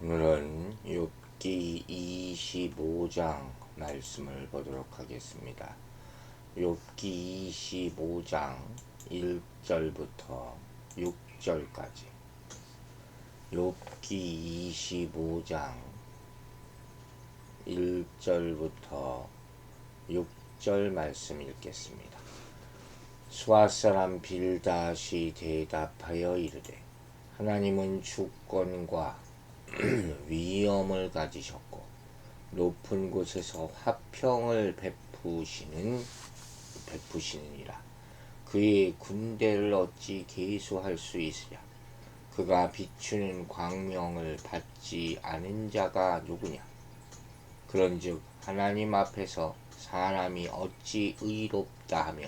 오늘은 욥기 25장 말씀을 보도록 하겠습니다. 욥기 25장 1절부터 6절까지. 욥기 25장 1절부터 6절 말씀 읽겠습니다. 수아 사람 빌닷이 대답하여 이르되, 하나님은 주권과 위엄을 가지셨고 높은 곳에서 화평을 베푸시느니라. 그의 군대를 어찌 계수할 수 있으랴. 그가 비추는 광명을 받지 않은 자가 누구냐. 그런즉 하나님 앞에서 사람이 어찌 의롭다 하며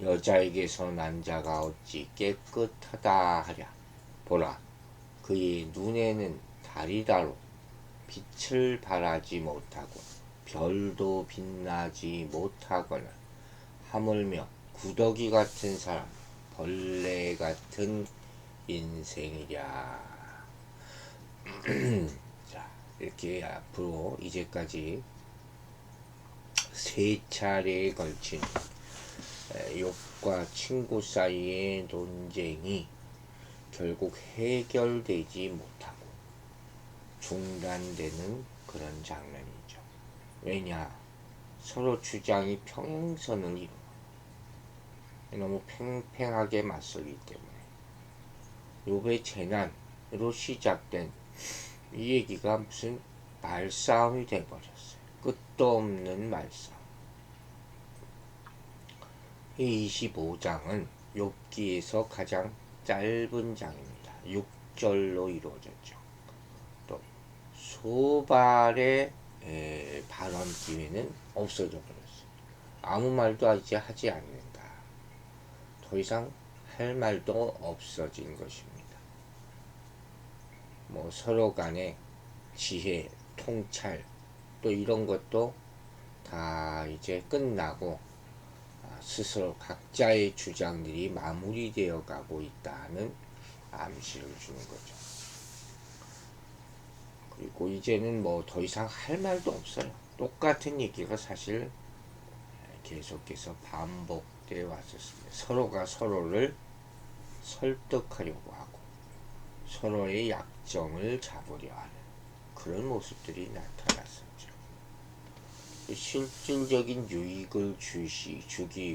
여자에게서 난 자가 어찌 깨끗하다 하랴. 보라, 그의 눈에는 다리다로 빛을 발하지 못하고 별도 빛나지 못하거늘 하물며 구더기 같은 사람, 벌레 같은 인생이랴. 자, 이렇게 앞으로 이제까지 세 차례에 걸친 욥과 친구 사이의 논쟁이 결국 해결되지 못하고 중단되는 그런 장면이죠. 왜냐? 서로 주장이 평행선을 이루고 너무 팽팽하게 맞서기 때문에 욥의 재난으로 시작된 이 얘기가 무슨 말싸움이 돼버렸어요. 끝도 없는 말싸움. 이 25장은 욥기에서 가장 짧은 장입니다. 6절로 이루어졌죠. 또 소발의 발언 기회는 없어져 버렸어요. 아무 말도 이제 하지 않는다. 더 이상 할 말도 없어진 것입니다. 뭐 서로 간의 지혜, 통찰 또 이런 것도 다 이제 끝나고 스스로 각자의 주장들이 마무리되어 가고 있다는 암시를 주는 거죠. 그리고 이제는 뭐 더 이상 할 말도 없어요. 똑같은 얘기가 사실 계속해서 반복되어 왔었습니다. 서로가 서로를 설득하려고 하고 서로의 약점을 잡으려 하는 그런 모습들이 나타났었죠. 실질적인 유익을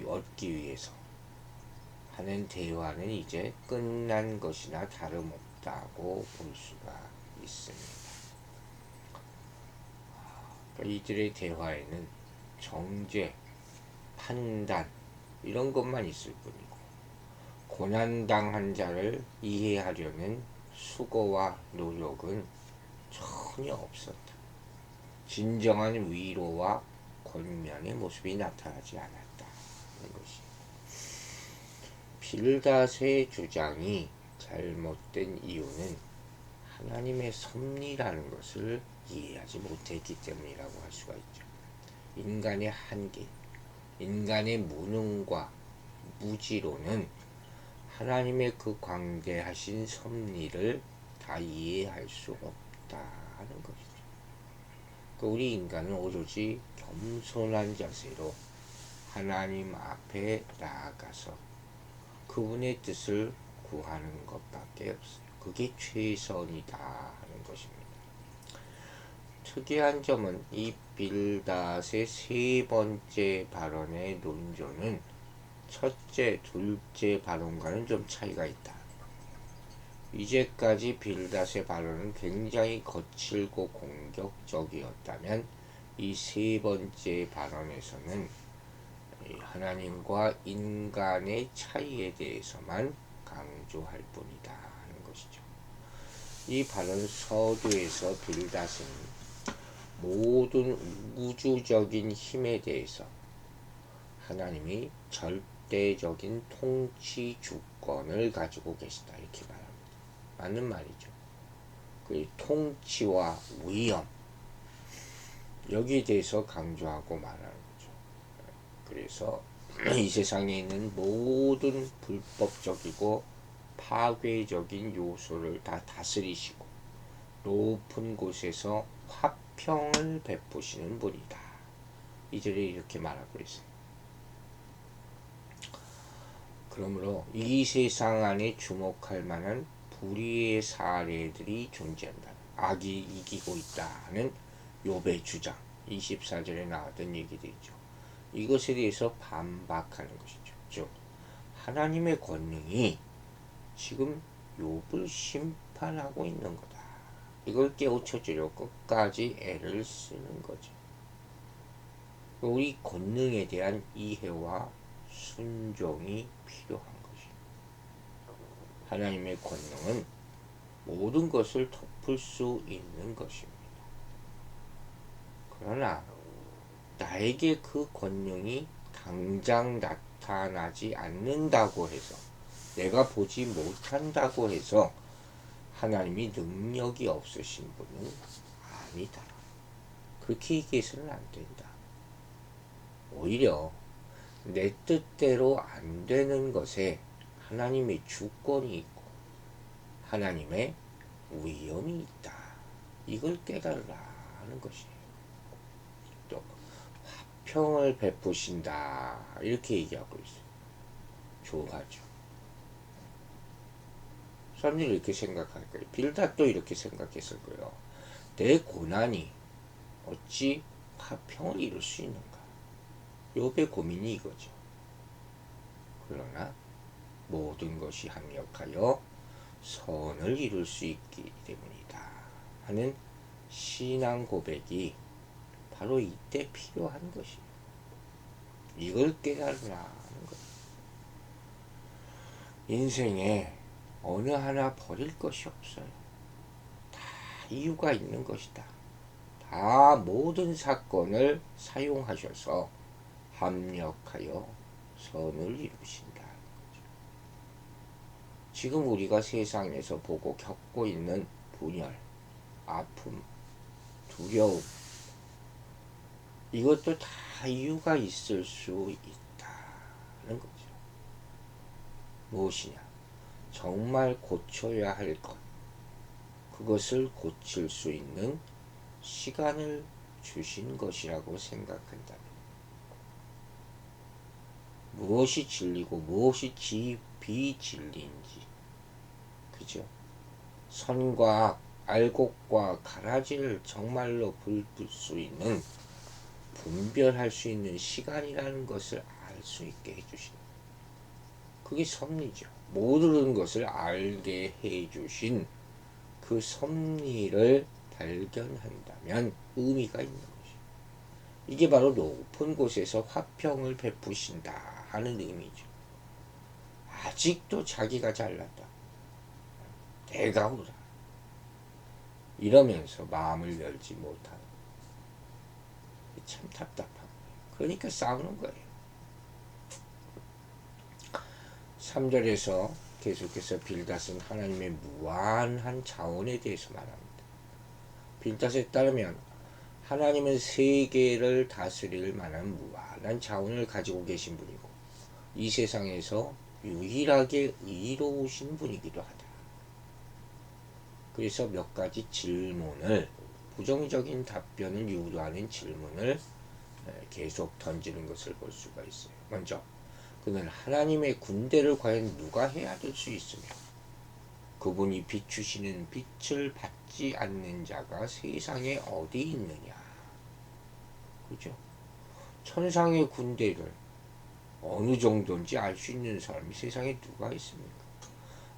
얻기 위해서 하는 대화는 이제 끝난 것이나 다름없다고 볼 수가 있습니다. 이들의 대화에는 정죄, 판단 이런 것만 있을 뿐이고 고난당한 자를 이해하려는 수고와 노력은 전혀 없었다. 진정한 위로와 권면의 모습이 나타나지 않았다는 것이. 빌닷의 주장이 잘못된 이유는 하나님의 섭리라는 것을 이해하지 못했기 때문이라고 할 수가 있죠. 인간의 한계, 인간의 무능과 무지로는 하나님의 그 광대하신 섭리를 다 이해할 수 없다는 것이죠. 우리 인간은 오로지 겸손한 자세로 하나님 앞에 나아가서 그분의 뜻을 구하는 것밖에 없어요. 그게 최선이다 하는 것입니다. 특이한 점은 이 빌닷의 세 번째 발언의 논조는 첫째, 둘째 발언과는 좀 차이가 있다. 이제까지 빌닷의 발언은 굉장히 거칠고 공격적이었다면 이 세 번째 발언에서는 하나님과 인간의 차이에 대해서만 강조할 뿐이다 하는 것이죠. 이 발언 서두에서 빌닷은 모든 우주적인 힘에 대해서 하나님이 절대적인 통치 주권을 가지고 계시다 이렇게 말합니다. 맞는 말이죠. 그 통치와 위엄 여기에 대해서 강조하고 말하는 거죠. 그래서 이 세상에 있는 모든 불법적이고 파괴적인 요소를 다 다스리시고 높은 곳에서 화평을 베푸시는 분이다. 이절에 이렇게 말하고 있어요. 그러므로 이 세상 안에 주목할 만한 불의의 사례들이 존재한다. 악이 이기고 있다는 욥의 주장 24절에 나왔던 얘기들이죠. 이것에 대해서 반박하는 것이죠. 즉 하나님의 권능이 지금 욥을 심판하고 있는 거다. 이걸 깨우쳐주려 끝까지 애를 쓰는 거죠. 우리 권능에 대한 이해와 순종이 필요한 것입니다. 하나님의 권능은 모든 것을 덮을 수 있는 것입니다. 그러나 나에게 그 권능이 당장 나타나지 않는다고 해서, 내가 보지 못한다고 해서 하나님이 능력이 없으신 분은 아니다. 그렇게 얘기해서는 안 된다. 오히려 내 뜻대로 안 되는 것에 하나님의 주권이 있고 하나님의 위엄이 있다. 이걸 깨달으라는 것이에요. 또 화평을 베푸신다. 이렇게 얘기하고 있어요. 좋아하죠. 사람들이 이렇게 생각할 거예요. 빌닷도 이렇게 생각했을 거예요. 내 고난이 어찌 화평을 이룰 수 있는가? 욥의 고민이 이거죠. 그러나 모든 것이 합력하여 선을 이룰 수 있기 때문이다 하는 신앙 고백이 바로 이때 필요한 것이에요. 이걸 깨달으라는 거예요. 인생에 어느 하나 버릴 것이 없어요. 다 이유가 있는 것이다. 다 모든 사건을 사용하셔서 합력하여 선을 이루신다. 지금 우리가 세상에서 보고 겪고 있는 분열, 아픔, 두려움, 이것도 다 이유가 있을 수 있다는 거죠. 무엇이냐? 정말 고쳐야 할 것, 그것을 고칠 수 있는 시간을 주신 것이라고 생각한다면, 무엇이 진리고 무엇이 비진리인지, 그죠? 선과 악, 알곡과 가라지를 정말로 볼 수 있는, 분별할 수 있는 시간이라는 것을 알 수 있게 해주신, 그게 섭리죠. 모든 것을 알게 해주신 그 섭리를 발견한다면 의미가 있는 것이죠. 이게 바로 높은 곳에서 화평을 베푸신다 하는 의미죠. 아직도 자기가 잘났다, 내가 오라, 이러면서 마음을 열지 못하는, 참 답답한 거예요. 그러니까 싸우는 거예요. 3절에서 계속해서 빌닷은 하나님의 무한한 자원에 대해서 말합니다. 빌닷에 따르면 하나님은 세계를 다스릴 만한 무한한 자원을 가지고 계신 분이고 이 세상에서 유일하게 의로우신 분이기도 하다. 그래서 몇 가지 질문을, 부정적인 답변을 유도하는 질문을 계속 던지는 것을 볼 수가 있어요. 먼저, 그는 하나님의 군대를 과연 누가 헤아릴 수 있으며 그분이 비추시는 빛을 받지 않는 자가 세상에 어디 있느냐. 그죠? 천상의 군대를 어느 정도인지 알 수 있는 사람이 세상에 누가 있습니까?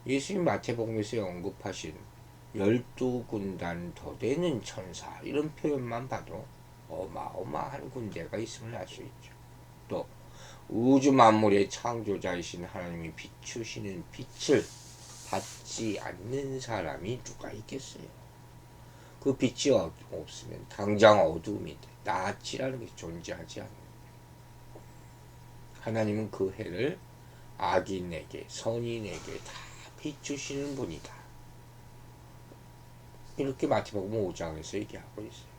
예수님 마태복음에서 언급하신 12군단 더 되는 천사, 이런 표현만 봐도 어마어마한 군대가 있음을 알 수 있죠. 또 우주 만물의 창조자이신 하나님이 비추시는 빛을 받지 않는 사람이 누가 있겠어요? 그 빛이 없으면 당장 어두움이 돼. 낯이라는 게 존재하지 않아요. 하나님은 그 해를 악인에게 선인에게 다 비추시는 분이다. 이렇게 마태복음 5장에서 얘기하고 있어요.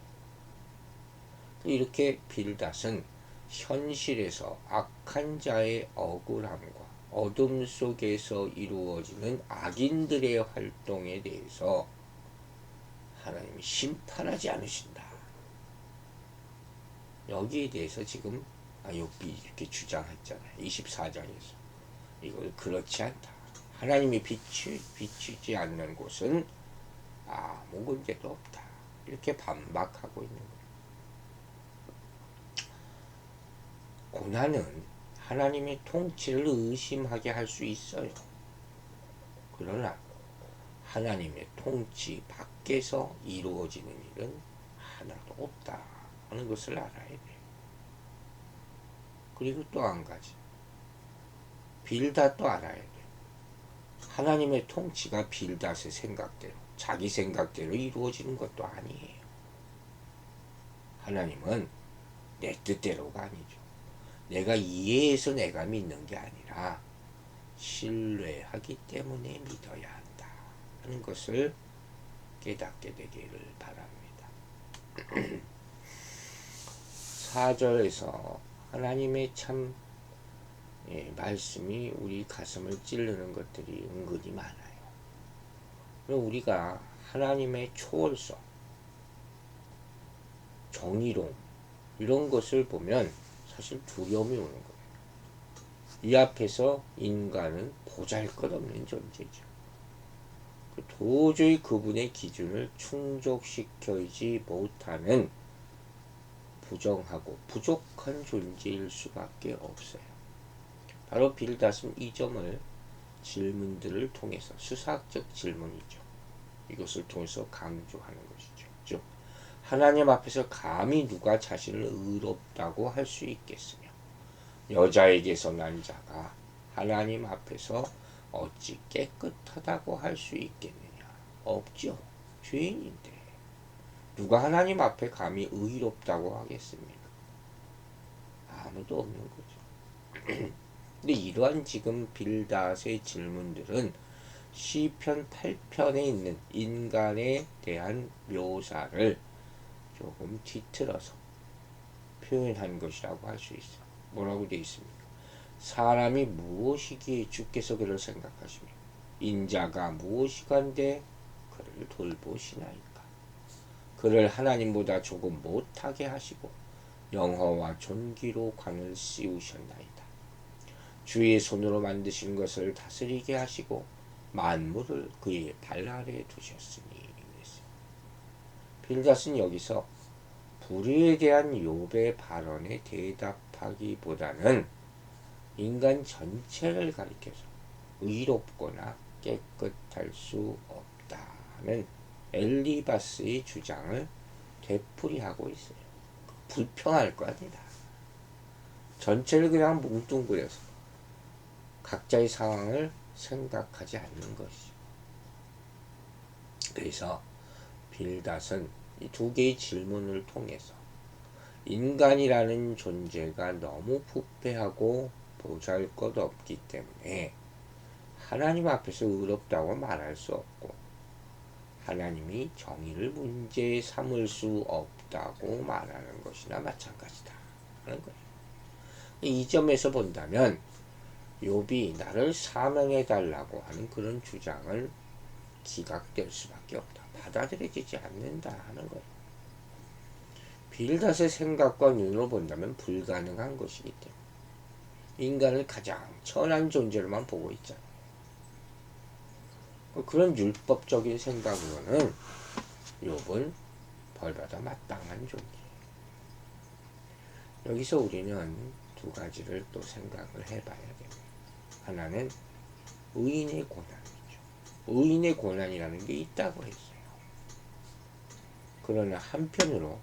이렇게 빌닷은 현실에서 악한 자의 억울함과 어둠 속에서 이루어지는 악인들의 활동에 대해서 심판하지 않으신다. 여기에 대해서 지금 욥이 이렇게 주장했잖아요. 24장에서. 이걸 그렇지 않다. 하나님이 비추지 않는 곳은 아무 문제도 없다. 이렇게 반박하고 있는 거예요. 고난은 하나님의 통치를 의심하게 할 수 있어요. 그러나 하나님의 통치 밖에서 이루어지는 일은 하나도 없다 하는 것을 알아야 돼요. 그리고 또 한 가지, 빌닷도 알아야 돼요. 하나님의 통치가 빌닷의 생각대로, 자기 생각대로 이루어지는 것도 아니에요. 하나님은 내 뜻대로가 아니죠. 내가 이해해서 내가 믿는 게 아니라 신뢰하기 때문에 믿어야 한다 하는 것을 깨닫게 되기를 바랍니다. 4절에서 하나님의 참 말씀이 우리 가슴을 찌르는 것들이 은근히 많아요. 그럼 우리가 하나님의 초월성, 정의로움 이런 것을 보면 사실 두려움이 오는 거예요. 이 앞에서 인간은 보잘것없는 존재죠. 도저히 그분의 기준을 충족시키지 못하는 부정하고 부족한 존재일 수밖에 없어요. 바로 빌닷은 이 점을 질문들을 통해서, 수사학적 질문이죠. 이것을 통해서 강조하는 것이죠. 즉 하나님 앞에서 감히 누가 자신을 의롭다고 할 수 있겠으며 여자에게서 난 자가 하나님 앞에서 어찌 깨끗하다고 할 수 있겠느냐. 없죠. 죄인인데 누가 하나님 앞에 감히 의롭다고 하겠습니까? 아무도 없는 거죠. 근데 이러한 지금 빌닷의 질문들은 시편 8편에 있는 인간에 대한 묘사를 조금 뒤틀어서 표현한 것이라고 할 수 있어요. 뭐라고 되어 있습니까? 사람이 무엇이기에 주께서 그를 생각하시며 인자가 무엇이간데 그를 돌보시나이까. 그를 하나님보다 조금 못하게 하시고 영화와 존귀로 관을 씌우셨나이다. 주의 손으로 만드신 것을 다스리게 하시고 만물을 그의 발 아래에 두셨으니. 빌닷은 여기서 불의에 대한 욥의 발언에 대답하기보다는 인간 전체를 가리켜서 의롭거나 깨끗할 수 없다는 엘리바스의 주장을 되풀이하고 있어요. 불평할 거 아니다. 전체를 그냥 뭉뚱그려서 각자의 상황을 생각하지 않는 것이죠. 그래서 빌닷은 이 두 개의 질문을 통해서 인간이라는 존재가 너무 부패하고 보잘것없기 때문에 하나님 앞에서 의롭다고 말할 수 없고 하나님이 정의를 문제 삼을 수 없다고 말하는 것이나 마찬가지다 하는 거예요. 이 점에서 본다면 욥이 나를 사명해 달라고 하는 그런 주장은 기각될 수밖에 없다. 받아들여지지 않는다 하는 거예요. 빌닷의 생각과 눈으로 본다면 불가능한 것이기 때문에 인간을 가장 천한 존재로만 보고 있잖아요. 그런 율법적인 생각으로는 욥은 벌받아 마땅한 존재예요. 여기서 우리는 두 가지를 또 생각을 해봐야 됩니다. 하나는 의인의 고난이죠. 의인의 고난이라는 게 있다고 했어요. 그러나 한편으로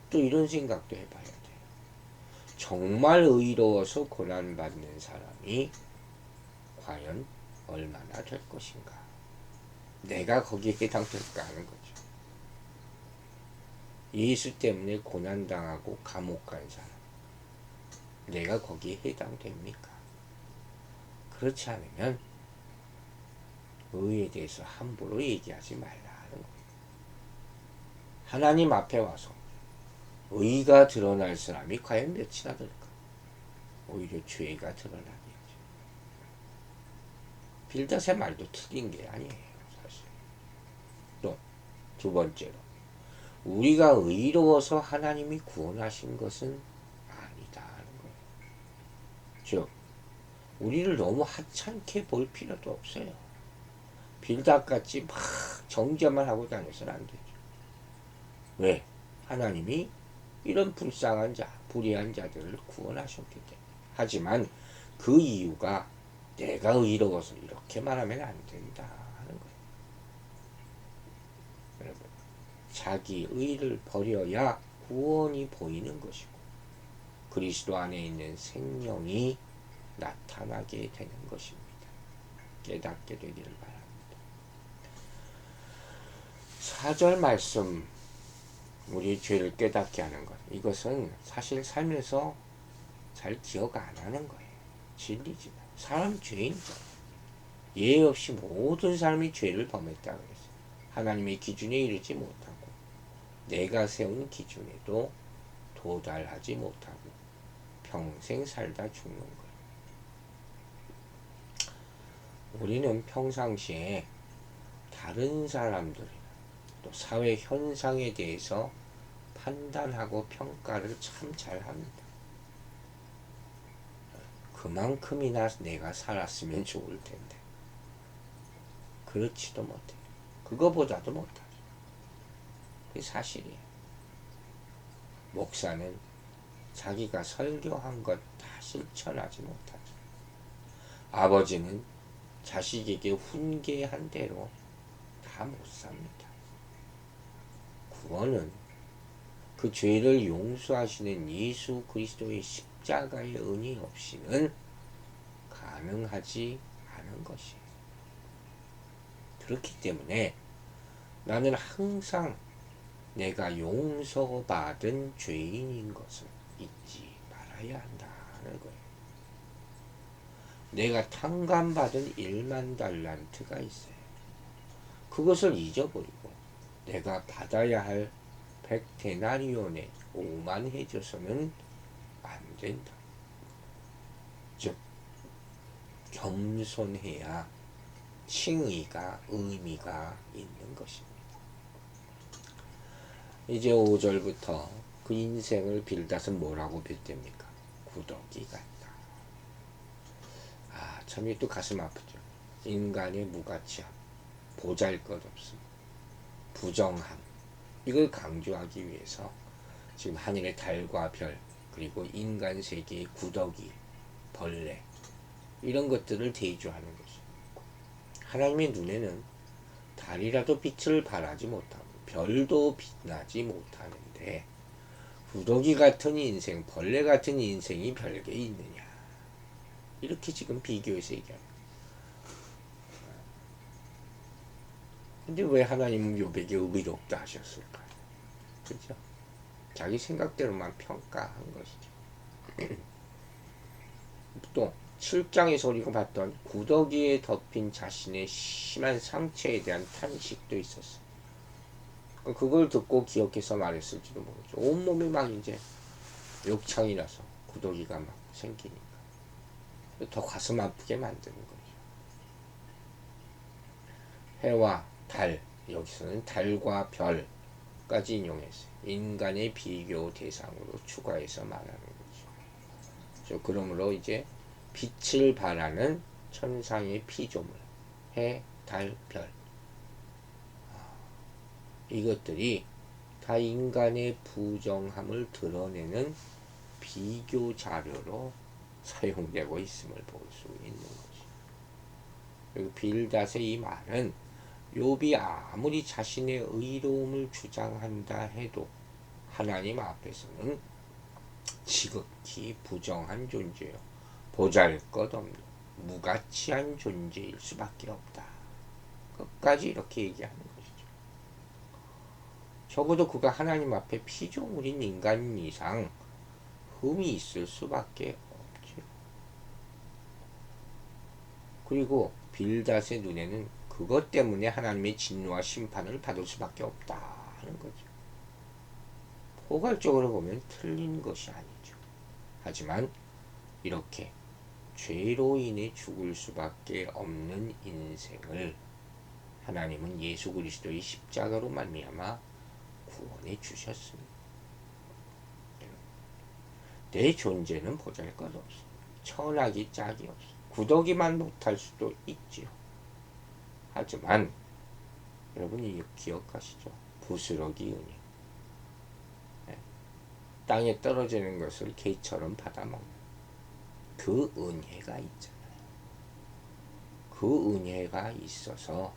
또 이런 생각도 해봐야 돼요. 정말 의로워서 고난받는 사람이 과연 얼마나 될 것인가. 내가 거기에 해당될까 하는 거죠. 예수 때문에 고난당하고 감옥 간 사람, 내가 거기에 해당됩니까? 그렇지 않으면 의에 대해서 함부로 얘기하지 말라 하는 거예요. 하나님 앞에 와서 의가 드러날 사람이 과연 몇이나 될까? 오히려 죄가 드러나겠죠. 빌닷의 말도 틀린 게 아니에요. 사실. 또 두 번째로, 우리가 의로워서 하나님이 구원하신 것은 아니다 하는 거예요. 즉, 우리를 너무 하찮게 볼 필요도 없어요. 빌닷같이 막 정죄만 하고 다녀서는 안 되죠. 왜? 하나님이 이런 불쌍한 자, 불의한 자들을 구원하셨기 때문에. 하지만 그 이유가 내가 의로워서 이렇게 말하면 안 된다 하는 거예요. 여러분, 자기 의를 버려야 구원이 보이는 것이고 그리스도 안에 있는 생명이 나타나게 되는 것입니다. 깨닫게 되기를 바랍니다. 4절 말씀, 우리 죄를 깨닫게 하는 것, 이것은 사실 살면서 잘 기억 안 하는 거예요. 진리지만 사람 죄인이죠. 예외 없이 모든 사람이 죄를 범했다고 했어요. 하나님의 기준에 이르지 못하고 내가 세운 기준에도 도달하지 못하고 평생 살다 죽는 거예요. 우리는 평상시에 다른 사람들이나 또 사회 현상에 대해서 판단하고 평가를 참 잘합니다. 그만큼이나 내가 살았으면 좋을 텐데 그렇지도 못해요. 그거보다도 못하죠. 그게 사실이에요. 목사는 자기가 설교한 것 다 실천하지 못하죠. 아버지는 자식에게 훈계한 대로 다 못 삽니다. 구원은 그 죄를 용서하시는 예수 그리스도의 십자가의 은혜 없이는 가능하지 않은 것이에요. 그렇기 때문에 나는 항상 내가 용서받은 죄인인 것을 잊지 말아야 한다는 거예요. 내가 탕감받은 1만 달란트가 있어요. 그것을 잊어버리고 내가 받아야 할 100데나리온에 오만해져서는 안 된다. 즉, 겸손해야 칭의가 의미가 있는 것입니다. 이제 5절부터 그 인생을 빌닷은 뭐라고 빌댑니까? 구더기 같다. 아, 참 이 또 가슴 아프죠. 인간의 무가치함, 보잘것없음, 부정함, 이걸 강조하기 위해서 지금 하늘의 달과 별, 그리고 인간 세계의 구더기, 벌레, 이런 것들을 대조하는 것이죠. 하나님의 눈에는 달이라도 빛을 발하지 못하고 별도 빛나지 못하는데 구더기 같은 인생, 벌레 같은 인생이 별게 있느냐, 이렇게 지금 비교해서 얘기합니다. 근데 왜 하나님은 욥에게 의롭다 하셨을까요? 그죠? 자기 생각대로만 평가한 것이죠. 또 7장에서 우리가 봤던 구더기에 덮인 자신의 심한 상처에 대한 탄식도 있었어요. 그걸 듣고 기억해서 말했을지도 모르죠. 온몸이 막 이제 욕창이 나서 구더기가 막 생기니까 더 가슴 아프게 만드는 거죠. 해와 달, 여기서는 달과 별까지 인용했어요. 인간의 비교 대상으로 추가해서 말하는 거죠. 그러므로 이제 빛을 발하는 천상의 피조물, 해, 달, 별, 이것들이 다 인간의 부정함을 드러내는 비교 자료로 사용되고 있음을 볼 수 있는 것이죠. 그리고 빌닷의 이 말은 욥이 아무리 자신의 의로움을 주장한다 해도 하나님 앞에서는 지극히 부정한 존재요, 보잘것없는 무가치한 존재일 수밖에 없다. 끝까지 이렇게 얘기하는 것이죠. 적어도 그가 하나님 앞에 피조물인 인간 이상 흠이 있을 수밖에 없죠. 그리고 빌닷의 눈에는 그것 때문에 하나님의 진노와 심판을 받을 수밖에 없다 하는 거죠. 포괄적으로 보면 틀린 것이 아니죠. 하지만 이렇게 죄로 인해 죽을 수밖에 없는 인생을 하나님은 예수 그리스도의 십자가로 말미암아 구원해 주셨습니다. 내 존재는 보잘것없어. 천하기 짝이 없어. 구더기만 못할 수도 있지요. 하지만 여러분이 기억하시죠? 부스러기 은혜. 네. 땅에 떨어지는 것을 개처럼 받아먹는 그 은혜가 있잖아요. 그 은혜가 있어서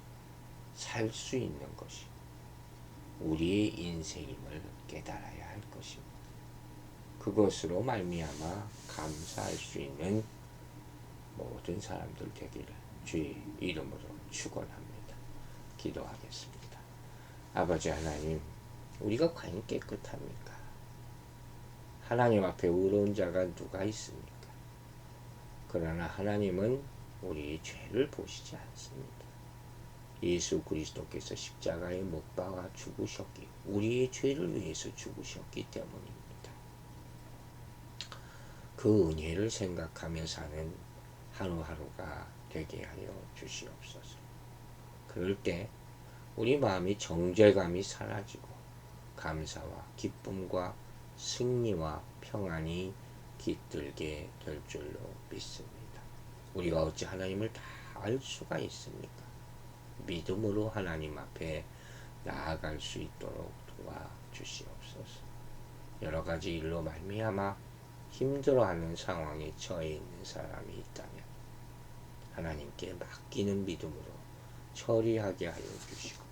살 수 있는 것이 우리의 인생임을 깨달아야 할 것입니다. 그것으로 말미암아 감사할 수 있는 모든 사람들 되기를 주의 이름으로 축원합니다. 기도하겠습니다. 아버지 하나님, 우리가 과연 깨끗합니까? 하나님 앞에 의로운 자가 누가 있습니까? 그러나 하나님은 우리의 죄를 보시지 않습니다. 예수 그리스도께서 십자가에 못 박아 죽으셨기, 우리의 죄를 위해서 죽으셨기 때문입니다. 그 은혜를 생각하며 사는 하루하루가 되게 하여 주시옵소서. 그럴 때 우리 마음이 정죄감이 사라지고 감사와 기쁨과 승리와 평안이 깃들게 될 줄로 믿습니다. 우리가 어찌 하나님을 다 알 수가 있습니까? 믿음으로 하나님 앞에 나아갈 수 있도록 도와주시옵소서. 여러 가지 일로 말미암아 힘들어하는 상황에 처해 있는 사람이 있다면 하나님께 맡기는 믿음으로 처리하게 하여 주시고,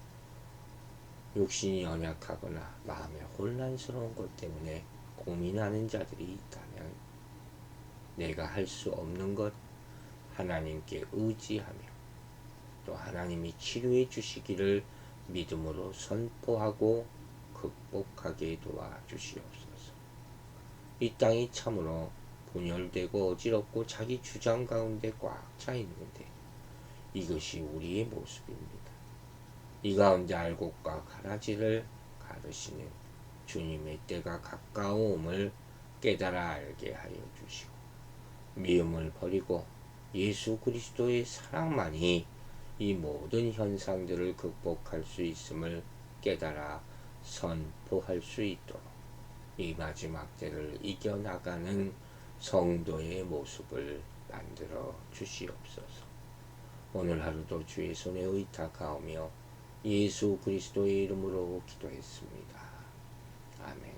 육신이 연약하거나 마음에 혼란스러운 것 때문에 고민하는 자들이 있다면 내가 할 수 없는 것 하나님께 의지하며 또 하나님이 치료해 주시기를 믿음으로 선포하고 극복하게 도와주시옵소서. 이 땅이 참으로 분열되고 어지럽고 자기 주장 가운데 꽉 차 있는데 이것이 우리의 모습입니다. 이 가운데 알곡과 가라지를 가르시는 주님의 때가 가까움을 깨달아 알게 하여 주시고, 미움을 버리고 예수 그리스도의 사랑만이 이 모든 현상들을 극복할 수 있음을 깨달아 선포할 수 있도록 이 마지막 때를 이겨나가는 성도의 모습을 만들어 주시옵소서. 오늘 하루도 주의 손에 의탁하오며 예수 그리스도의 이름으로 기도했습니다. 아멘.